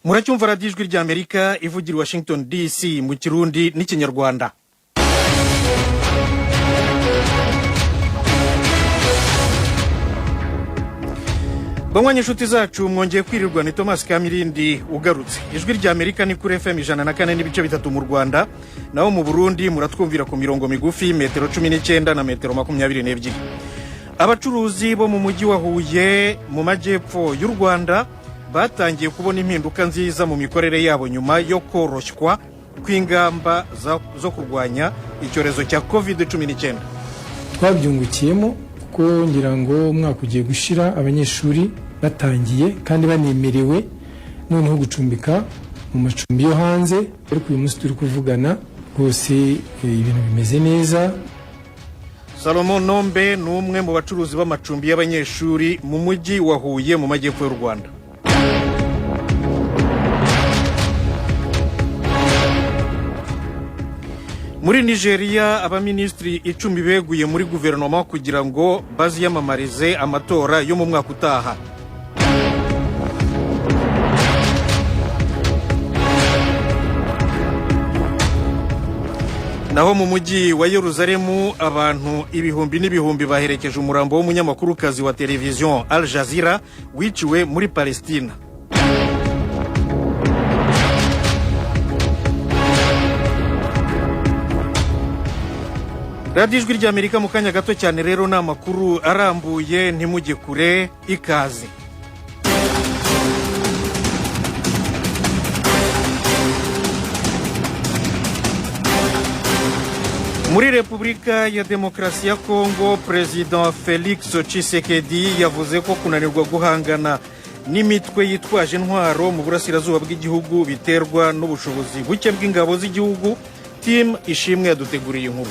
Muracyumva radiyo ijwi ry'Amerika ivugira Washington DC mu Kirundi n'Ikinyarwanda. Bamwe inshuti zacu mwongeye kwirirwa, ni Thomas Kamirindi ugarutse. Ijwi ry'Amerika ni kuri FM 104.3 mu Rwanda, naho mu Burundi muratwumvira ku mirongo migufi metero 19 na metero 22. Abacuruzi bo mu mujyi wa Huye mu majyepfo y'u Rwanda batangiye kubona impinduka nziza mu mikorere yabo nyuma yo koroshywa kw'ingamba zo kurwanya icyorezo cya COVID-19. Twabyungukiyemo ko ngira ngo umwaka ugiye gushira abanyeshuri batangiye kandi banemerewe noneho gucumbika mu macumbi yo hanze, ariko uyu munsi turi kuvugana rwose ibintu bimeze neza. Salomon Nombe ni umwe mu bacuruzi b'amacumbi y'abanyeshuri mu mujyi wa Huye mu majyepfo y'u Rwanda. Muri Nigeria abaministri 10 beguye muri guverinoma kugira ngo baziyamamarize amatora yo mu mwaka utaha. Naho mu mujyi wa Yerusalemu abantu ibihumbi n'ibihumbi baherekeje umurambo w'umunyamakurukazi wa televiziyo Al Jazeera wiciwe muri Palestina. Radio Ijwi ry'Amerika mu kanya gato cyane rero n'amakuru arambuye, ntimujye kure, ikaze. Muri Repubulika ya Demokarasi ya Kongo, President Felix Tshisekedi yavuze ko kunanirwa guhangana n'imitwe yitwaje intwaro mu burasirazuba bw'igihugu biterwa n'ubushobozi buke bw'ingabo z'igihugu. Team Ishimwe yaduteguriye inkuru.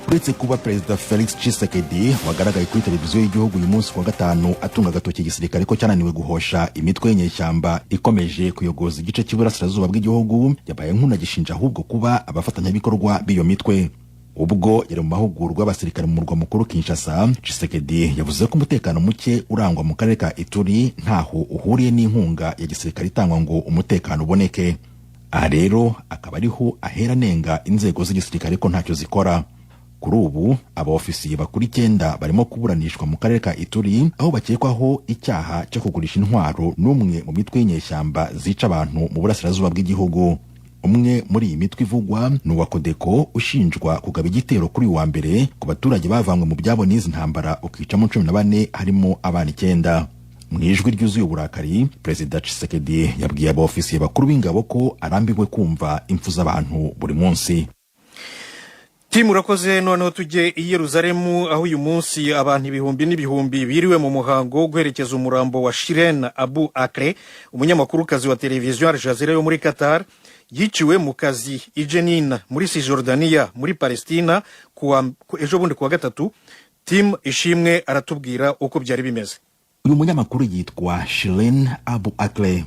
Uretse kuba Perezida Felix Tshisekedi wagaragaye kuri televiziyo y'igihugu uyu munsi wa gatanu atunga agatoki igisirikare ko cyananiwe guhosha imitwe y'inyeshyamba ikomeje kuyogoza igice cy'iburasirazuba bw'igihugu, yabaye nk'unagishinja ahubwo kuba abafatanyabikorwa b'iyo mitwe. Ubwo yari mu mahugurwa y'abasirikare mu murwa mukuru Kinshasa, Tshisekedi yavuze ko umutekano muke urangwa mu karere ka Ituri ntaho uhuriye n'inkunga ya gisirikare itangwa ngo umutekano uboneke. Aha rero akaba ariho ahera nenga inzego z'igisirikare ko ntacyo zikora. Kuri ubu abaofisiye bakuri 9 barimo kuburanishwa mu karere ka Ituri, aho bakekwaho icyaha cyo kugurisha intwaro n'umwe mu mitwe y'inyeshyamba zica abantu mu burasirazuba bw'igihugu. Umwe muri iyi mitwe ivugwa ni uwa Kodeko ushinjwa kugaba igitero kuri wa mbere ku baturage bavanywe mu byabo n'izi ntambara ukicamo 14 harimo abana 9. Mu ijwi ryuzuye uburakari, Perezida Tshisekedi yabwiye abaofisiye bakuru b'ingabo ko arambiwe kumva impfu z'abantu buri munsi. Timu urakoze. Noneho tujye i Yerusalemu aho uyu munsi abantu ibihumbi n'ibihumbi biriwe mu muhango wo guherekeza umurambo wa Shirin Abu Akleh, umunyamakuru-kazi wa televiziyo Al Jazeera yo muri Qatar, yiciwe mu kazi i Jenin muri Cisjordania muri Palestina ejo bundi kuwa gatatu. Tim Ishimwe aratubwira uko byari bimeze. Uyu munyamakuru yitwa Shirin Abu Akleh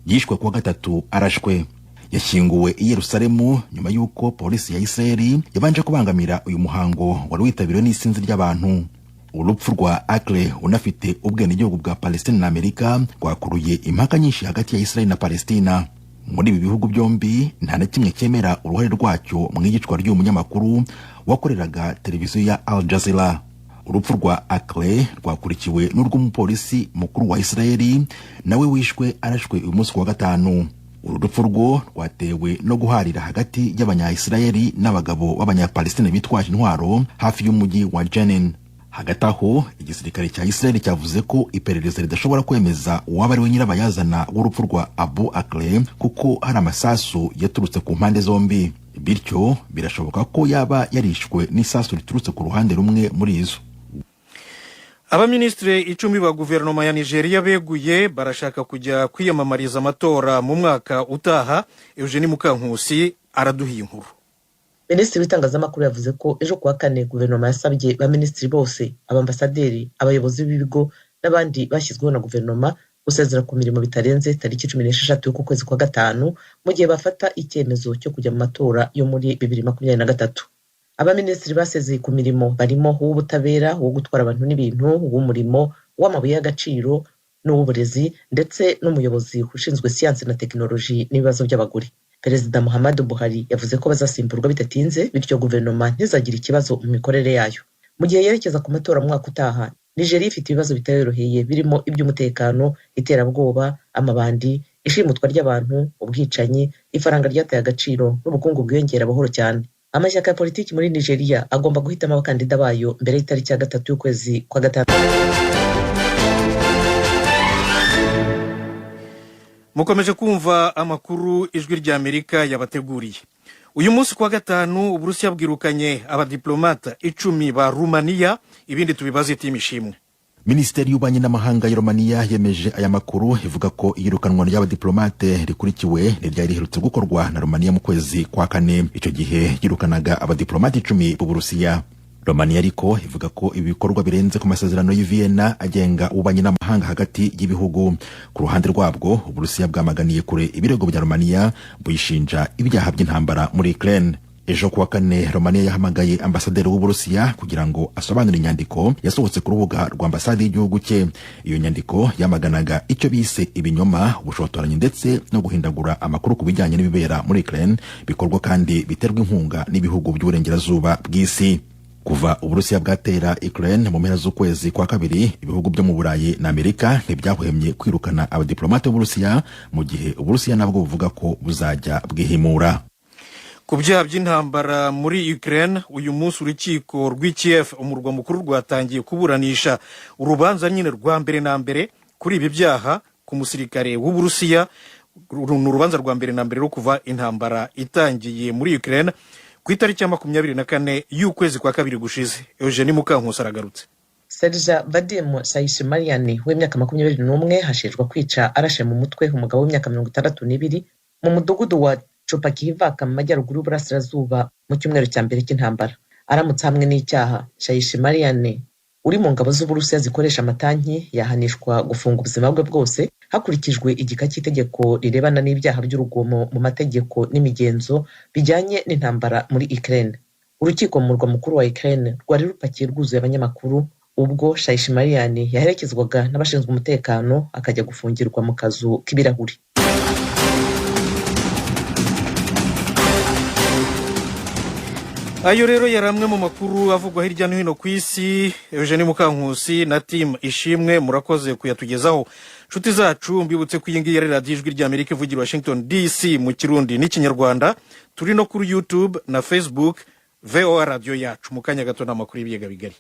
yishwe kuwa gatatu arashwe. Yashyinguwe i Yerusalemu nyuma y'uko polisi ya Israeli yabanje kubangamira uyu muhango wari witabiriwe n'isinzi ry'abantu. Urupfu rwa Akleh unafite ubwenegihugu bwa Palestina na Amerika rwakuruye impaka nyinshi hagati ya Israeli na Palestina. Muri ibi bihugu byombi nta na kimwe cyemera uruhare rwacyo mu igicwa ry'uyu munyamakuru wakoreraga televiziyo ya Al Jazeera. Urupfu rwa Akleh rwakurikiwe n'urw'umupolisi mukuru wa Israeli nawe wishwe arashwe uyu munsi wa gatanu. Uru rupfu rwo rwatewe no guharira hagati y'abanya-Israeli n'abagabo b'abanya-Palestina bitwaje intwaro hafi y'umujyi wa Jenin. Hagati aho igisirikare cya Israeli cyavuze ko iperereza ridashobora kwemeza uwaba ari we nyirabayazana w'urupfu rwa Abu Akleh kuko hari amasasu yaturutse ku mpande zombi, bityo birashoboka ko yaba yarishwe n'isasu riturutse ku ruhande rumwe muri izo. Abaministri 10 ba guverinoma ya Nigeria beguye barashaka kujya kwiyamamariza amatora mu mwaka utaha. Eugenie Mukankusi araduhiye inkuru. Minisitiri w'itangazamakuru yavuze ko ejo kuwa kane guverinoma yasabye baminisitiri bose, abambasaderi, abayobozi b'ibigo n'abandi bashyizweho na guverinoma gusezera ku mirimo bitarenze tariki 16 y'uku kwezi kwa gatanu mu gihe bafata icyemezo cyo kujya mu matora yo muri 2023. Abaminisitiri basezeye ku mirimo barimo uw'ubutabera, uwo gutwara abantu n'ibintu, uw'umurimo, uw'amabuye y'agaciro, n'uw'uburezi ndetse n'umuyobozi ushinzwe siyansi na tekinoloji n'ibibazo by'abagore. Perezida Muhammadu Buhari yavuze ko bazasimburwa bidatinze bityo guverinoma ntizagire ikibazo mu mikorere yayo. Mu gihe yerekeza ku matora mu mwaka utaha, Nigeria ifite ibibazo bitayoroheye birimo iby'umutekano, iterabwoba, amabandi, ishimutwa ry'abantu, ubwicanyi, ifaranga ryataye agaciro n'ubukungu bwiyongera buhoro cyane. Amashyaka ya politiki muri Nigeria agomba guhitamo abakandida bayo mbere y'itariki ya 3 y'ukwezi kwa gatanu. Mukomeje kumva amakuru ijwi rya Amerika yabateguriye. Uyu munsi kwa gatanu Uburusiya bwirukanye abadiplomata 10 ba Rumania, ibindi tubibaze timishimwe. Minisiteri y'ububanyi n'amahanga ya Romania yemeje aya makuru ivuga ko iyirukanwa ry'abadiplomate rikurikiwe n'iryari riherutse gukorwa na Romania mu kwezi kwa kane. Icyo gihe yirukanaga abadiplomate 10 b'Uburusiya. Romania ariko ivuga ko ibikorwa birenze ku masezerano y'i Vienna agenga ububanyi n'amahanga hagati y'ibihugu. Ku ruhande rwabwo Uburusiya bwamaganiye kure ibirego bya Romania buyishinja ibyaha by'intambara muri Ukraine. Ejo kuwa kane Romania yahamagaye ambasaderi w'Uburusiya kugira ngo asobanure inyandiko yasohotse ku rubuga rwa ambasade y'igihugu cye. Iyo nyandiko yamaganaga icyo bise ibinyoma, ubushotoranyi ndetse no guhindagura amakuru ku bijyanye n'ibibera muri Ukraine, bikorwa kandi biterwa inkunga n'ibihugu by'uburengerazuba bw'isi. Kuva Uburusiya bwatera Ukraine mu mpera z'ukwezi kwa kabiri, ibihugu byo mu Burayi na Amerika ntibyahwemye kwirukana abadiplomate b'Uburusiya, mu gihe Uburusiya nabwo buvuga ko buzajya bwihimura. Ku byaha by'intambara muri Ukraine, uyu munsi urukiko rw'i Kiev umurwa mukuru rwatangiye kuburanisha urubanza nyine rwa mbere na mbere kuri ibi byaha ku musirikare w'Uburusiya. Urubanza rwa mbere na mbere ro kuva intambara itangiye muri Ukraine ku itariki ya 24 y'ukwezi kwa kabiri gushize. Eugenie Mukankusi aragarutse. Serge Vadim Shayishimarian w'imyaka 21 hashejwe kwica arashe mu mutwe umugabo w'imyaka 62 mu mudugudu wa Chopakivaka mu majyaruguru y'Uburasirazuba mu cyumweru cya mbere cy'intambara. Aramutse hamwe n'icyaha, Shayishimarian uri mu ngabo z'Uburusiya zikoresha amatanki yahanishwa gufunga ubuzima bwe bwose hakurikijwe igika cy'itegeko rirebana n'ibyaha by'urugomo mu mategeko n'imigenzo bijyanye n'intambara muri Ukraine. Urukiko mu murwa mukuru wa Ukraine rwari rupakiye rwuzuye abanyamakuru ubwo Shayishimarian yaherekezwaga n'abashinzwe umutekano akajya gufungirwa mu kazu k'ibirahuri. Ayo rero yaramwe mu makuru avugwa hirya no hino ku isi. Eugenie Mukankusi na team ishimwe murakoze kuyatugezaho. Nshuti zacu mbibutse ko iyi ngiyi ari radiyo ijwi rya Amerika ivugira Washington DC mu Kirundi n'Ikinyarwanda. Turi no kuri YouTube na Facebook VOA radio yacu. Mu kanya gato n'amakuru y'ibiyega bigari.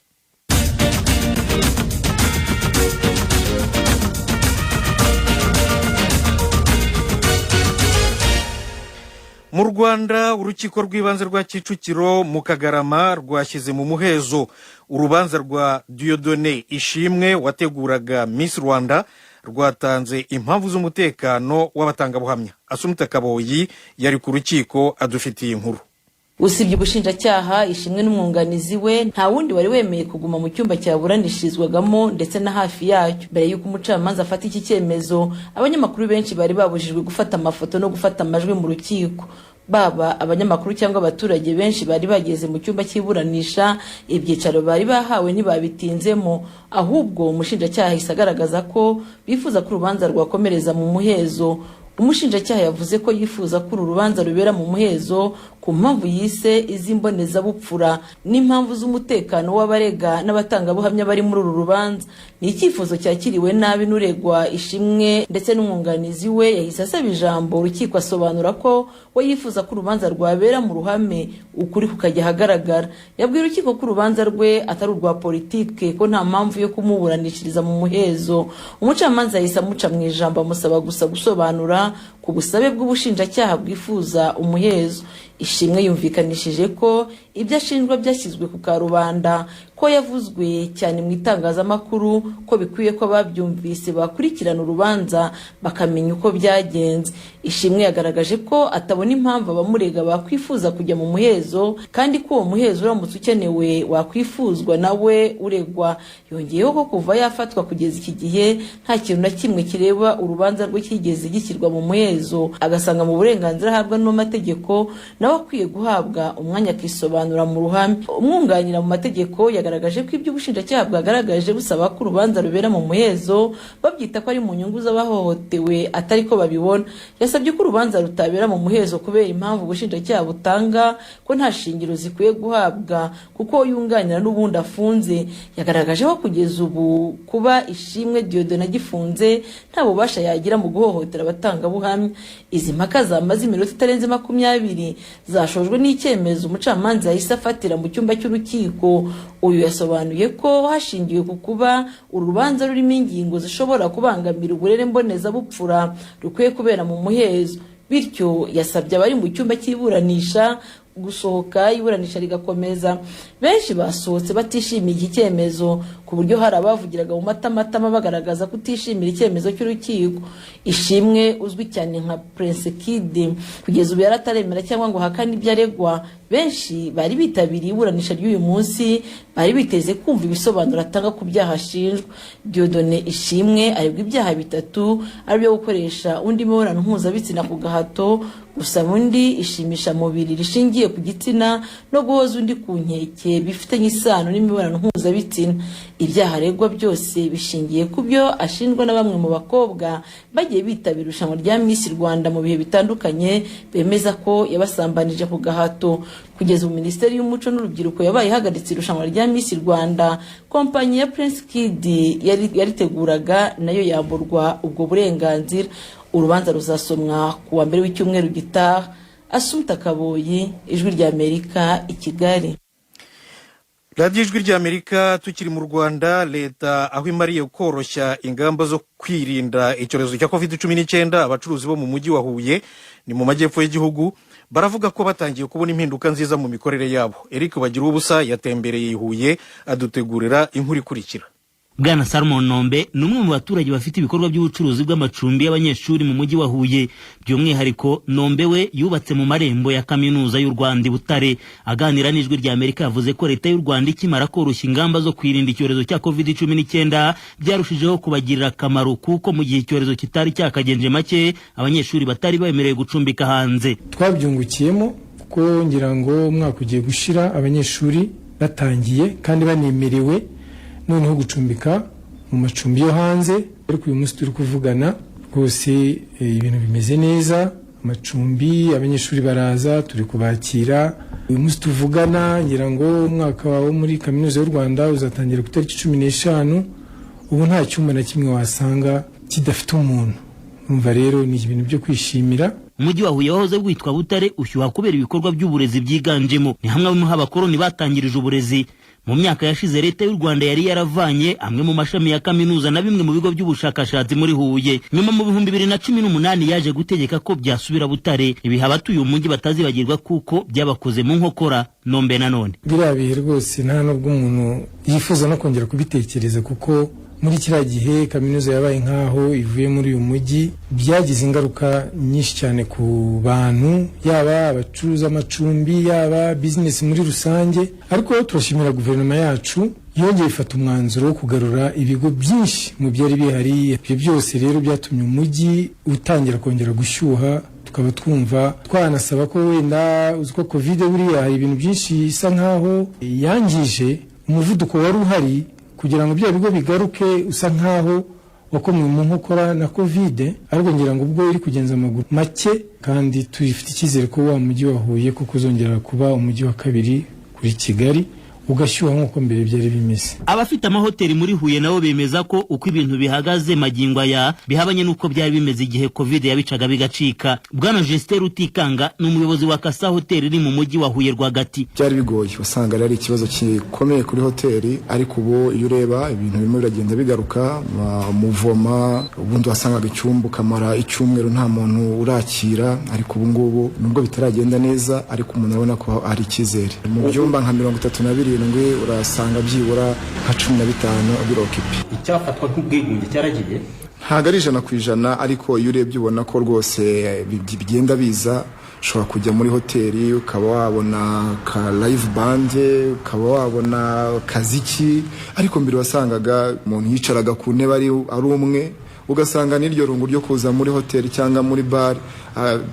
Mu Rwanda urukiko rw'ibanze rwa Kicukiro mu Kagarama rwashyize mu muhezo urubanza rwa Dieudonné Ishimwe wateguraga Miss Rwanda, rwatanze impamvu z'umutekano w'abatangabuhamya. Asumta Kaboyi yari ku rukiko adufitiye inkuru. Usibye ubushinjacyaha, Ishimwe n'umwunganizi we nta wundi wari wemeye kuguma mu cyumba cyaburanishirizwagamo ndetse na hafi yacyo. Mbere y'uko umucamanza afata iki cyemezo, abanyamakuru benshi bari babujijwe gufata amafoto no gufata amajwi mu rukiko. Baba abanyamakuru cyangwa abaturage benshi bari bageze mu cyumba cy'iburanisha, ibyicaro bari bahawe ntibabitinzemo, ahubwo umushinjacyaha isagaragaza ko bifuza ko urubanza rwakomereza mu muhezo. Umushinjacyaha yavuze ko yifuza ko uru rubanza rubera mu muhezo ku mpamvu yise iz'imbonezabupfura n'impamvu z'umutekano w'abarega n'abatangabuhamya bari muri uru rubanza. Ni icyifuzo cyakiriwe nabi n'uregwa Ishimwe ndetse n'umwunganizi we yahise asaba ijambo. Urukiko asobanura ko we yifuza ko urubanza rwabera mu ruhame, ukuri kukajya ahagaragara. Yabwiye urukiko ko urubanza rwe atari urwa politike, ko nta mpamvu yo kumuburanishiriza mu muhezo. Umucamanza yahise amuca mu ijambo amusaba gusa gusobanura ku busabe bw'ubushinjacyaha bwifuza umuhezo. Ishimwe yumvikanishije ko ibyo ashinjwa byashyizwe ku karubanda, ko yavuzwe cyane mu itangazamakuru, ko bikwiye ko ababyumvise bakurikirana urubanza bakamenya uko byagenze. Ishimwe yagaragaje ko atabona impamvu abamurega bakwifuza kujya mu muhezo, kandi ko uwo muhezo uramutse ukenewe wakwifuzwa nawe uregwa. Yongeyeho ko kuva yafatwa kugeza iki gihe nta kintu na kimwe kireba urubanza rwe kigeze gishyirwa mu muhezo. muhezo agasanga mu burenganzira ahabwa n'amategeko nawe akwiye guhabwa umwanya akisobanura mu ruhame. Umwunganira mu mategeko yagaragaje ko ibyo ubushinjacyaha bwagaragaje busaba ko urubanza rubera mu muhezo babyita ko ari mu nyungu z'abahohotewe atari ko babibona. Yasabye ko urubanza rutabera mu muhezo kubera impamvu ubushinjacyaha butanga ko nta shingiro zikwiye guhabwa kuko yunganira n'ubundi afunze. Yagaragaje ko kugeza ubu kuba Ishimwe Dieudonne gifunze nta bubasha yagira mu guhohotera abatangabuhamya. Izi mpaka zamaze iminota itarenze 20 zashojwe n'icyemezo umucamanza yahise afatira mu cyumba cy'urukiko. Uyu yasobanuye ko hashingiwe ku kuba urubanza rurimo ingingo zishobora kubangamira uburere mbonezabupfura rukwiye kubera mu muhezo, bityo yasabye abari mu cyumba cy'iburanisha gusohoka iburanisha rigakomeza. Benshi basohotse batishimiye iki cyemezo ku buryo hari abavugiraga mu matamatama bagaragaza kutishimira icyemezo cy'urukiko. Ishimwe uzwi cyane nka Prince Kid kugeza ubu yarataremera cyangwa ngo hakane ibyo aregwa. Benshi bari bitabiriye iburanisha ry'uyu munsi bari biteze kumva ibisobanuro atanga ku byaha ashinjwa. Dieudonne Ishimwe aregwa ibyaha 3 ari byo gukoresha undi mibonano mpuzabitsina ku gahato, gusaba undi ishimisha mubiri rishingiye ku gitsina no guhoza undi ku nkeke bifitanye isano n'imibonano mpuzabitsina. Ibyaha aregwa byose bishingiye ku byo ashinjwa na bamwe mu bakobwa bagiye bitabira irushanwa rya Miss Rwanda mu bihe bitandukanye bemeza ko yabasambanije ku gahato. Kugeza ubu Minisiteri y'Umuco n'Urubyiruko yabaye ihagaritse irushanwa rya Miss Rwanda. Kompanyi ya Prince Kid yariteguraga nayo yamburwa ubwo burenganzira. Urubanza ruzasomwa ku wa mbere w'icyumweru gitaha. Asumta Kaboyi, Ijwi rya Amerika, i Kigali. Radio Ijwi rya Amerika. Tukiri mu Rwanda, leta aho imariye koroshya ingamba zo kwirinda icyorezo cya COVID-19, abacuruzi bo mu mujyi wa Huye ni mu majyepfo y'igihugu baravuga ko batangiye kubona impinduka nziza mu mikorere yabo. Eric Bagirubusa yatembereye i Huye adutegurira inkuru ikurikira. Bwana Salmon Nombe ni umwe mu baturage bafite ibikorwa by'ubucuruzi bw'amacumbi y'abanyeshuri mu mujyi wa Huye. By'umwihariko Nombe we yubatse mu marembo ya Kaminuza y'u Rwanda Butare. Aganira n'Ijwi rya Amerika yavuze ko leta y'u Rwanda ikimara koroshya ingamba zo kwirinda icyorezo cya COVID-19 byarushijeho kubagirira akamaro kuko mu gihe icyorezo kitari cyakagenje make abanyeshuri batari bemerewe gucumbika hanze. Twabyungukiyemo kuko ngira ngo umwaka ugiye gushira abanyeshuri batangiye kandi banemerewe noneho gucumbika mu macumbi yo hanze. Ariko uyu munsi turi kuvugana rwose ibintu bimeze neza, amacumbi abanyeshuri baraza turi kubakira. Uyu munsi tuvugana ngira ngo umwaka wo muri Kaminuza y'u Rwanda uzatangira ku itariki 15. Ubu nta cyumba na kimwe wasanga kidafite umuntu. Umva rero ni ibintu byo kwishimira. Umujyi wa Huye wahoze witwa Butare ushyuha kubera ibikorwa by'uburezi byiganjemo. Ni hamwe mu abakoroni batangirije uburezi. Mu myaka yashize leta y'u Rwanda yari yaravanye amwe mu mashami ya kaminuza na bimwe mu bigo by'ubushakashatsi muri Huye. Nyuma mu 2018 yaje gutegeka ko byasubira Butare. Ibiha abatuye umujyi batazibagirwa kuko byabakoze mu nkokora. Nombe nanone biriya bihe rwose nta nubwo umuntu yifuza no kongera kubitekereza kuko muri kiriya gihe kaminuza yabaye nkaho ivuye muri uyu mujyi. Byagize ingaruka nyinshi cyane ku bantu, yaba abacuruza amacumbi, yaba business muri rusange. Ariko turashimira guverinoma yacu yongeye ifata umwanzuro wo kugarura ibigo byinshi mu byari bihari. Ibyo byose rero byatumye umujyi utangira kongera gushyuha. Tukaba twumva twanasaba ko wenda uziko COVID buriya hari ibintu byinshi isa nkaho yangije umuvuduko wari uhari kugira ngo bya bigo bigaruke usa nkaho wakomwe mu nkokora na COVID. Ariko ngira ngo ubwo iri kugenza amaguru make kandi tuyifite icyizere ko wa mujyi wa Huye kuko uzongera kuba umujyi wa kabiri kuri Kigali ugashyuha nk'uko mbere byari bimeze. Abafite amahoteli muri Huye nabo bemeza ko uko ibintu bihagaze magingo aya bihabanye nuko byari bimeze igihe COVID yabicaga bigacika. Bwana Justin Rutikanga ni umuyobozi wa Kasa Hotel iri mu mujyi wa Huye rwagati. Byari bigoye, usanga ari ikibazo gikomeye kuri hoteli, ariko ubu iyo ureba ibintu bimwe biragenda bigaruka. Muvoma ubundi wasangaga icyumba kamara icyumweru nta muntu urakira, ariko ubu ngubu nubwo bitaragenda neza ariko umuntu abona ko ari icyizere. Mu byumba nka 32 urasanga byibura nka 15 birokipi. Icyafatwa nk'ubwigunge cyaragiye ntago ari 100%, ariko iyo urebye ubona ko rwose bigenda biza. Ushobora kujya muri hoteli ukaba wabona ka live band, ukaba wabona kaziki, ariko mbere wasangaga umuntu yicaraga ku ntebe ari umwe, ugasanga n'iryo rungu ryo kuza muri hoteli cyangwa muri bar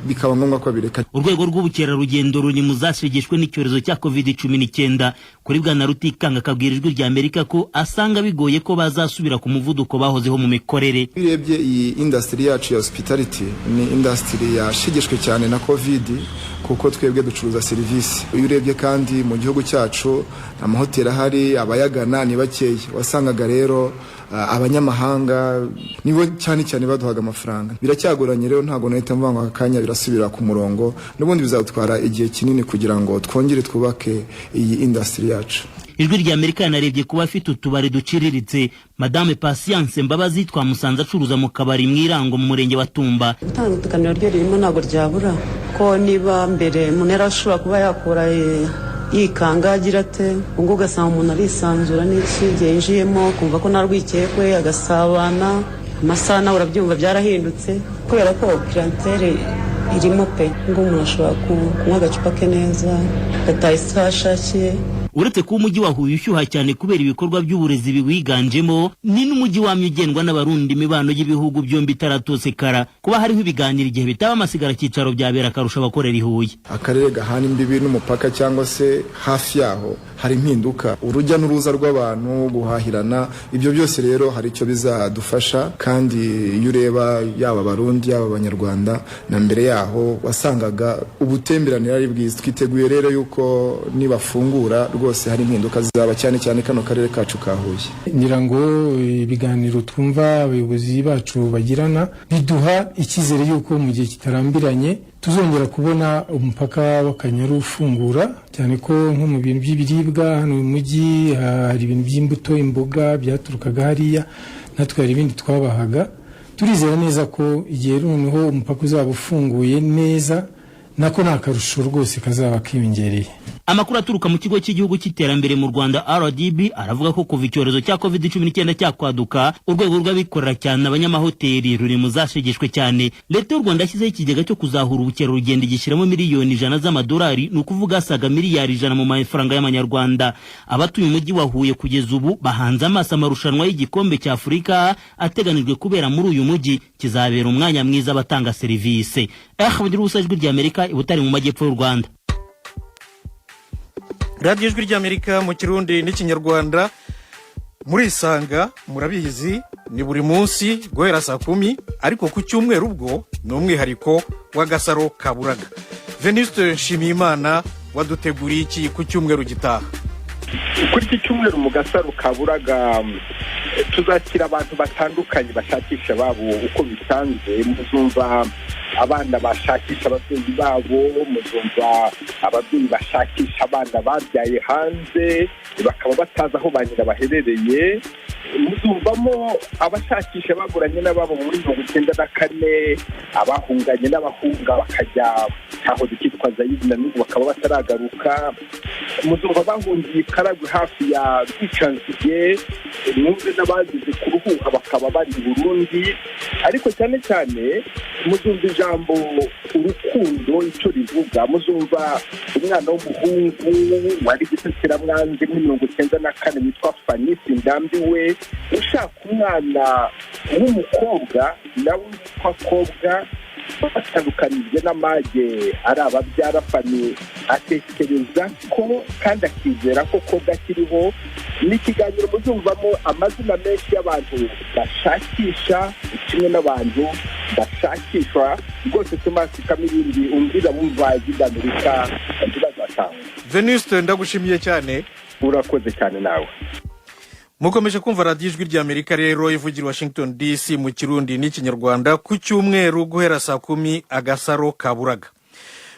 bikaba ngombwa ko bireka. Urwego rw'ubukerarugendo ruri mu zashegeshwe n'icyorezo cya COVID-19 kuri Bwana Rutikanga kabwira Ijwi rya Amerika ko asanga bigoye ko bazasubira ku muvuduko bahozeho mu mikorere. Birebye iyi industry yacu ya hospitality ni industry yashegeshwe cyane na COVID kuko twebwe ducuruza serivisi. Iyo urebye kandi mu gihugu cyacu amahoteli ahari abayagana ni bakeya, wasangaga rero abanyamahanga nibo cyane baduhaga amafaranga. Biracyagoranye rero ntago nahita mvanga akanya birasubira ku murongo, n'ubundi bizatwara igihe kinini kugira ngo twongere twubake iyi industry yacu. Ijwi rya Amerika yanarebye kuba afite utubari duciriritse. Madame Patience Mbabazi twamusanze acuruza mu kabari Mwirango mu murenge wa Tumba. Itandukaniro ryo ririmo ntago ryabura ko niba mbere munera ashobora kuba yakora yikanga agira ate ngo ugasanga umuntu arisanzura n'iki yinjiyemo kumva ko narwikekwe agasabana amasana urabyumva byarahindutse kubera ko clientele irimo pe ngo umuntu ashobora kunywa agacupa ke neza gataye isashakiye. Uretse ko umujyi wa Huye ushyuha cyane kubera ibikorwa by'uburezi biwiganjemo, ni n'umujyi wamye ugendwa n'abarundi imibano y'ibihugu byombi taratosekara. Kuba hariho ibiganiro igihe bitaba amasigara cyicaro byabera akarusha abakorera i Huye. Akarere gahana imbibi n'umupaka cyangwa se hafi yaho hari impinduka, urujya n'uruza rw'abantu guhahirana, ibyo byose rero hari icyo bizadufasha. Kandi iyo ureba yaba abarundi yaba abanyarwanda na mbere yaho wasangaga ubutemberanire ari bwiza. Twiteguye rero yuko nibafungura rwose hari impinduka zaba cyane kano karere kacu ka Huye. Ngira ngo ibiganiro twumva abayobozi bacu bagirana biduha icyizere yuko mu gihe kitarambiranye tuzongera kubona umupaka w'Akanyaru ufungura, cyane ko nko mu bintu by'ibiribwa hano mu mujyi hari ibintu by'imbuto, imboga byaturukaga hariya, natwe hari ibindi twabahaga. Turizera neza ko igihe noneho umupaka uzaba ufunguye neza nako nta karusho rwose kazaba kiyongereye. Amakuru aturuka mu kigo cy'igihugu cy'iterambere mu Rwanda RDB aravuga ko kuva icyorezo cya COVID-19 cyakwaduka urwego rw'abikorera cyane abanyamahoteli ruri mu zashegeshwe cyane. Leta y'u Rwanda yashyizeho ikigega cyo kuzahura ubukerarugendo igishyiramo miliyoni 100 z'amadolari, ni ukuvuga asaga miliyari 100 mu mafaranga y'amanyarwanda. Abatuye umujyi wa Huye kugeza ubu bahanze amaso amarushanwa y'igikombe cya Afurika ateganijwe kubera muri uyu mujyi, kizabera umwanya mwiza abatanga serivisi. Bagira ubusajwi rya Amerika ibutari mu majyepfo y'u Rwanda. Radio Ijwi ry'Amerika mu Kirundi n'Ikinyarwanda murisanga murabizi ni buri munsi guhera saa 10, ariko ku cyumweru ubwo ni umwihariko w'agasaro kaburaga. Venuste Nshimiyimana waduteguriye iki ku cyumweru gitaha? Kuri iki cyumweru mu gasaro kaburaga tuzakira abantu batandukanye bashakisha babo uko bisanzwe. Muzumva abana bashakisha ababyeyi babo, muzumva ababyeyi bashakisha abana babyaye hanze bakaba batazi aho ba nyina baherereye, muzumvamo abashakisha baguranye n'ababo muri 1994, abahunganye n'abahunga bakajya aho dukitwa Zaire na n'ubu bakaba bataragaruka, muzumva bahungiye Karagwe hafi ya Rwicanzige, mwumve n'abagize kuruhuka bakaba bari i Burundi. Ariko cyane cyane muzumva ijambo urukundo icyo rivuga, muzumva umwana w'umuhungu wari gisekeramwanzi muri 1994 witwa Fanisi Ndambiwe ushaka umwana w'umukobwa nawe witwa Kobwa, batandukanije n'amage ari ababyara. Fani atekereza ko kandi akizera ko Kobwa akiriho. Ni ikiganiro muzumvamo amazina menshi y'abantu bashakisha kimwe n'abantu bashakishwa rwose. Thomas Kamirindi umbira wumva Amerika ndibazatanga. Venuste ndagushimiye cyane. Urakoze cyane nawe. Mukomeje kumva Radio Ijwi ry'Amerika rero ivugira Washington DC mu Kirundi n'Ikinyarwanda ku cyumweru guhera saa 10 agasaro kaburaga.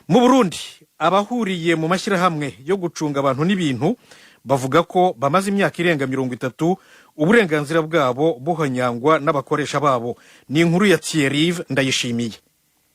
Mu Burundi abahuriye mu mashyirahamwe yo gucunga abantu n'ibintu bavuga ko bamaze imyaka irenga 30 uburenganzira bwabo buhonyangwa n'abakoresha babo. Ni inkuru ya Thierry Ndayishimiye.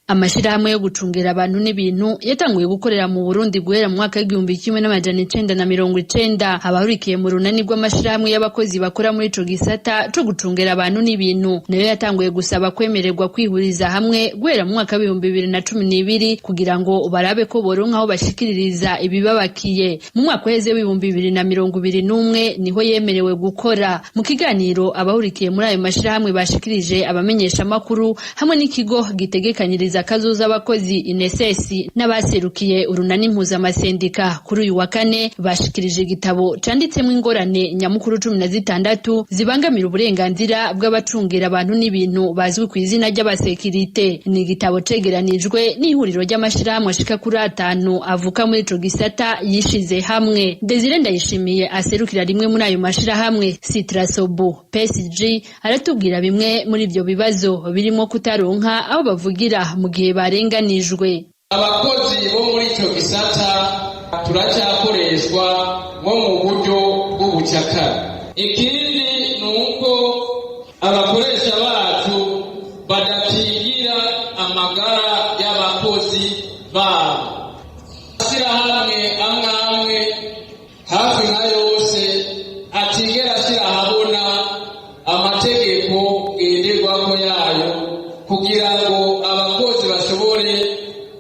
Amashirahamwe yo gucungera abantu n'ibintu yatanguye gukorera mu Burundi guhera mu mwaka w'1990 abahurikiye mu runani rw'amashirahamwe y'abakozi bakora muri ico gisata co gucungera abantu n'ibintu nayo yatanguye gusaba kwemererwa kwihuriza hamwe guhera mu mwaka w'2012 kugira ngo barabe ko boronka aho bashikiririza ibibabakiye. Mu mwaka w'eze w'2021 niho yemerewe gukora. Mu kiganiro abahurikiye muri ayo mashirahamwe bashikirije abamenyesha makuru hamwe n'ikigo gitegekanyiriza kazoza abakozi INSS n'abaserukiye urunani mpuzamasendika kuri uyu wa kane bashikirije igitabo canditsemo ingorane nyamukuru 16 zibangamira uburenganzira bw'abacungera abantu n'ibintu bazwi ku izina ry'abasekirite. Ni igitabo cegeranijwe n'ihuriro ry'amashirahamwe ashika kuri 5 avuka muri ico gisata yishize hamwe. Desire Ndayishimiye aserukira rimwe muri ayo mashirahamwe Citrasobo PSG aratubwira bimwe muri ivyo bibazo birimo kutaronka aho bavugira mu gihe barenganijwe. Abakozi bo muri ico gisata turacyakoreshwa nko mu buryo bw'ubucakara. Ikindi nuko abakoresha bacu badakingira amagara y'abakozi babo. Amashirahamwe amwe hafi nka yose atigera ashira ahabona amategeko ngenderwako yayo kugira ngo abakozi bashobore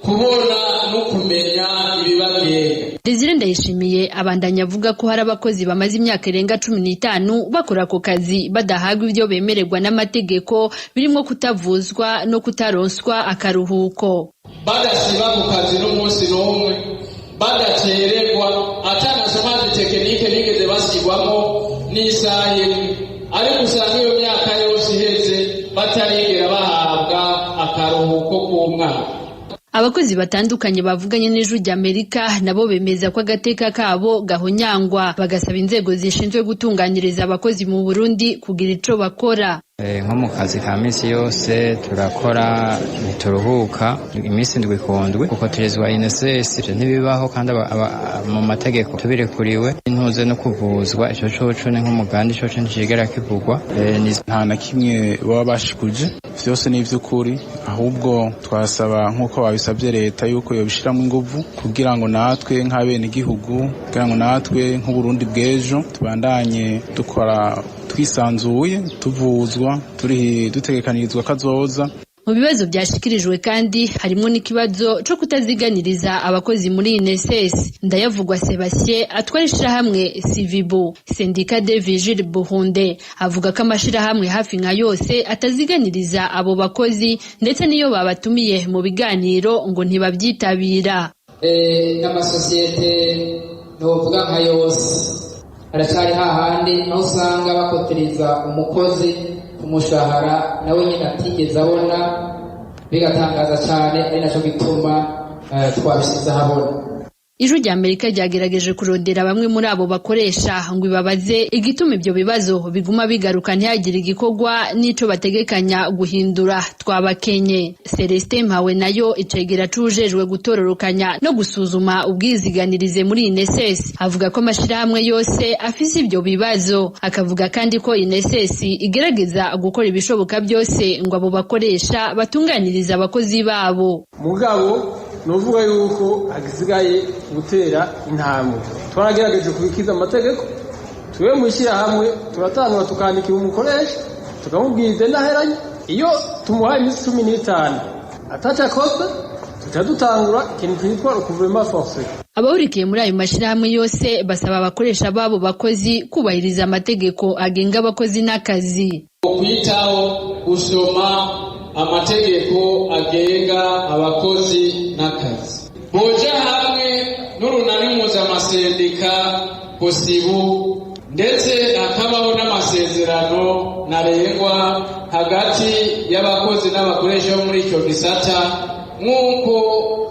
kubona no kumenya ibibagenga. Desire Ndayishimiye abandanya avuga ko hari abakozi bamaze imyaka irenga 15 bakora ako kazi badahagwa ivyo bemererwa n'amategeko birimo kutavuzwa no kutaronswa akaruhuko. Badasiba ku kazi n'umunsi n'umwe, badacererwa, atana somaje tekinike bigeze basigwamo n'isaha imwe. Ariko usanga iyo myaka yose iheze batarigera bahabwa akaruhuko k'umwaka. Abakozi batandukanye bavuganye n'Ijwi ry'Amerika nabo bemeza ko agateka kabo gahonyangwa bagasaba inzego zishinzwe gutunganyiriza abakozi mu Burundi kugira ico bakora. Nko mu kazi ka misi yose turakora ntituruhuka iminsi ndwi kundwi kuko turezwa INSS ntibibaho kandi mu mategeko tubirekuriwe intuze no kuvuzwa ico coco ni nk'umuganda ico coco ntikigera kivugwa nta na kimwe baba bashikuje vyose ni ivy'ukuri ahubwo twasaba nk'uko babisabye leta yuko yobishiramo inguvu kugira ngo natwe nk'abene igihugu kugira ngo natwe nk'Uburundi bw'ejo tubandanye dukora twisanzuye tuvuzwa turi dutegekanirizwa kazoza. Mu bibazo byashikirijwe kandi harimo n'ikibazo cyo kutaziganiriza abakozi muri INSS. Ndayavugwa Sebastien atwarishira hamwe Civibo Syndicat de Vigile Burundi avuga ko amashira hamwe hafi nka yose ataziganiriza abo bakozi ndetse niyo babatumiye mu biganiro ngo ntibabyitabira. N'amasosiyete novuga nka yose aracari hahandi aho usanga bakotereza umukozi umushahara nawe nyine atigeze abona bigatangaza cyane ari naco gituma twabisize ahabona. Ijwi ry'Amerika ryagerageje kurondera bamwe muri abo bakoresha ngo ibabaze igituma ibyo bibazo biguma bigaruka ntihagire igikorwa n'ico bategekanya guhindura. Twabakenye Celestin Mpawe nayo icegera cujejwe gutororokanya no gusuzuma ubwiziganirize muri INSS avuga ko amashirahamwe yose afise ibyo bibazo, akavuga kandi ko INSS igerageza gukora ibishoboka byose ngo abo bakoresha batunganiriza abakozi babo. Mugabo novuga yuko agisigaye gutera intambwe. Twaragerageje kubikiza amategeko tuwe mushyira hamwe turatangura tukandikira umukoresha tukamubwiza ndaheranye iyo tumuhaye iminsi 15 atacakoze tutadutangura ikintu cyitwa recouvrement forcé. Abahurikiye muri ayo mashirahamwe yose basaba abakoresha babo bakozi kubahiriza amategeko agenga abakozi n'akazi. Kwitaho gusoma amategeko agenga abakozi n'akazi. Boja hamwe n'urunani mpuzamasendica Posibu ndetse hakabaho n'amasezerano ntarengwa hagati y'abakozi n'abakoresha bo muri icyo gisata nk'uko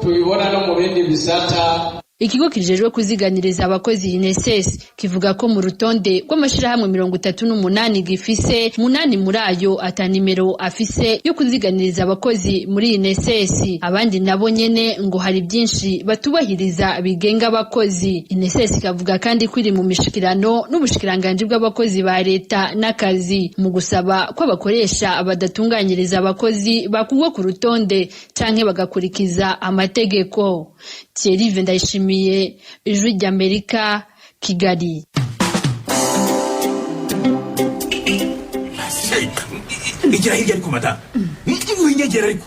tubibona no mu bindi bisata Ikigo kijejwe kuziganiriza abakozi INSS kivuga ko mu rutonde rw'amashirahamwe 38 gifise 8 muri ayo atanimero afise yo kuziganiriza abakozi muri INSS. Abandi nabo nyene ngo hari byinshi batubahiriza bigenga abakozi. INSS kavuga kandi ko iri mu mishikirano n'ubushikiranganje bw'abakozi ba leta n'akazi mu gusaba ko abakoresha abadatunganyiriza abakozi bakugwa ku rutonde canke bagakurikiza amategeko. Thierry Vendayishimiye, Ijwi ry'Amerika, Kigali. Igira hirya ariko mata. Winyegera ariko.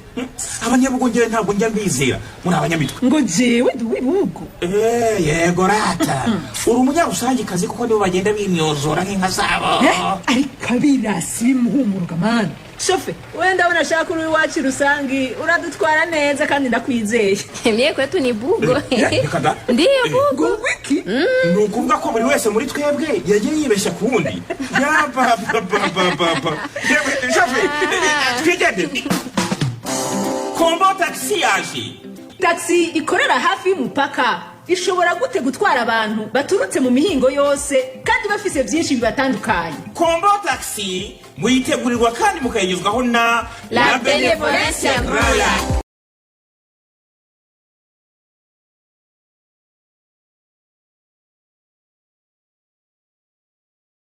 Abanyabugongera ntabwo njya mbizera. Muri abanyamitwe. Ngo jewe duwibugo. Yego rata. Uri umunyarusangi kazi kuko nibo bagenda bimyozora nk'inka zabo. Ariko birasi bimuhumuruka man. Shofe, wenda unashaka uri wacu rusangi uradutwara neza kandi ndakwizeye. Mie kwetu ni bugo. Ndiyo bugo. Wiki? Nukuvuga ko buri wese muri twebwe yagiye yibeshya kundi. Ya papa. Shofe, twigende. Kombo taxi yaje. Taxi ikorera hafi y'umupaka. Ishobora gute gutwara abantu baturutse mu mihingo yose kandi bafise byinshi bibatandukanye. Kombo taxi muyitegurirwa kandi mukayigezwaho na La Benevolencia Royal.